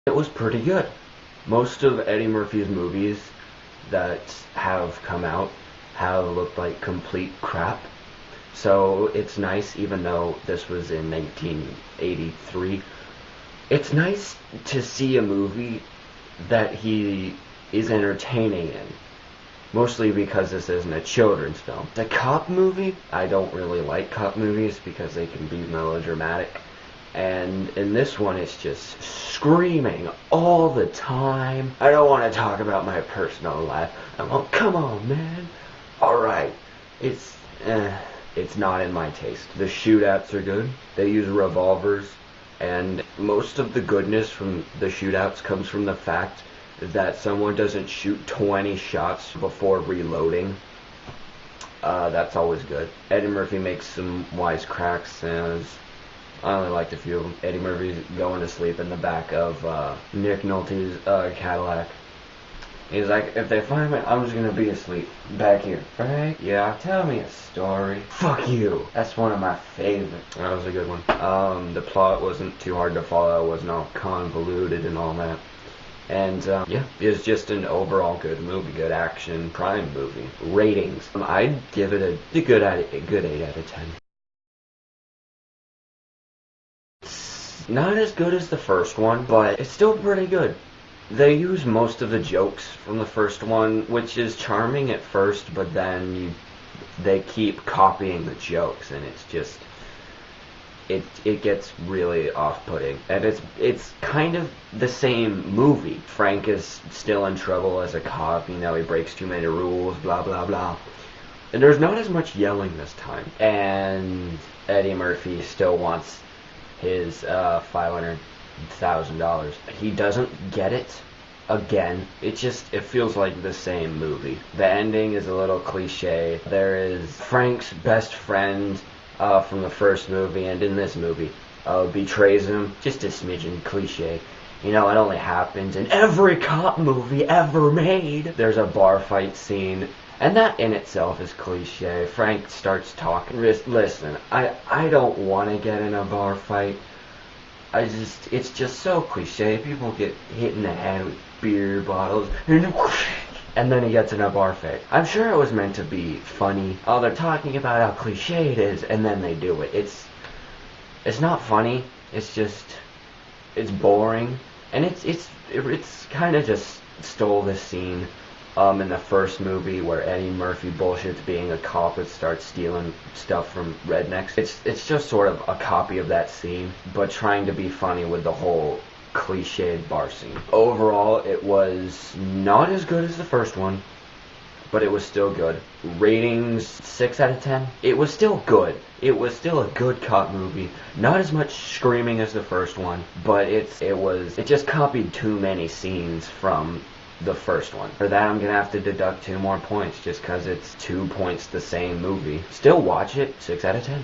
It was pretty good. Most of Eddie Murphy's movies that have come out have looked like complete crap. So it's nice, even though this was in 1983, it's nice to see a movie that he is entertaining in. Mostly because this isn't a children's film. The cop movie, I don't really like cop movies because they can be melodramatic. And in this one, it's just screaming all the time. I don't want to talk about my personal life. I'm like, come on, man. Alright. It's not in my taste. The shootouts are good. They use revolvers. And most of the goodness from the shootouts comes from the fact that someone doesn't shoot 20 shots before reloading. That's always good. Eddie Murphy makes some wisecracks, and I only liked a few of them. Eddie Murphy's going to sleep in the back of Nick Nolte's Cadillac. He's like, if they find me, I'm just gonna be asleep back here. Frank, yeah, tell me a story. Fuck you. That's one of my favorites. That was a good one. The plot wasn't too hard to follow. It wasn't all convoluted and all that. And, yeah, it's just an overall good movie, good action, crime movie. Ratings. I'd give it a good 8 out of 10. It's not as good as the first one, but it's still pretty good. They use most of the jokes from the first one, which is charming at first, but then they keep copying the jokes, and it's just... It gets really off-putting, and it's kind of the same movie. Frank is still in trouble as a cop, you know, he breaks too many rules, blah blah blah. And there's not as much yelling this time. And Eddie Murphy still wants his $500,000. He doesn't get it again. It feels like the same movie. The ending is a little cliche. There is Frank's best friend from the first movie, and in this movie betrays him. Just a smidgen cliche. You know, it only happens in every cop movie ever made. There's a bar fight scene, and that in itself is cliche. Frank starts talking. Listen, I don't want to get in a bar fight. It's just so cliche. People get hit in the head with beer bottles, and then he gets in a bar fight. I'm sure it was meant to be funny. Oh, they're talking about how cliche it is, and then they do it. It's not funny. It's boring, and it's kind of just stole this scene in the first movie where Eddie Murphy bullshits being a cop and starts stealing stuff from rednecks. It's just sort of a copy of that scene, but trying to be funny with the whole cliched bar scene. Overall, it was not as good as the first one, but it was still good. Ratings 6 out of 10. It was still good. It was still a good cop movie. Not as much screaming as the first one, but it just copied too many scenes from the first one. For that, I'm gonna have to deduct 2 more points just because it's 2 points the same movie. Still watch it. 6 out of 10.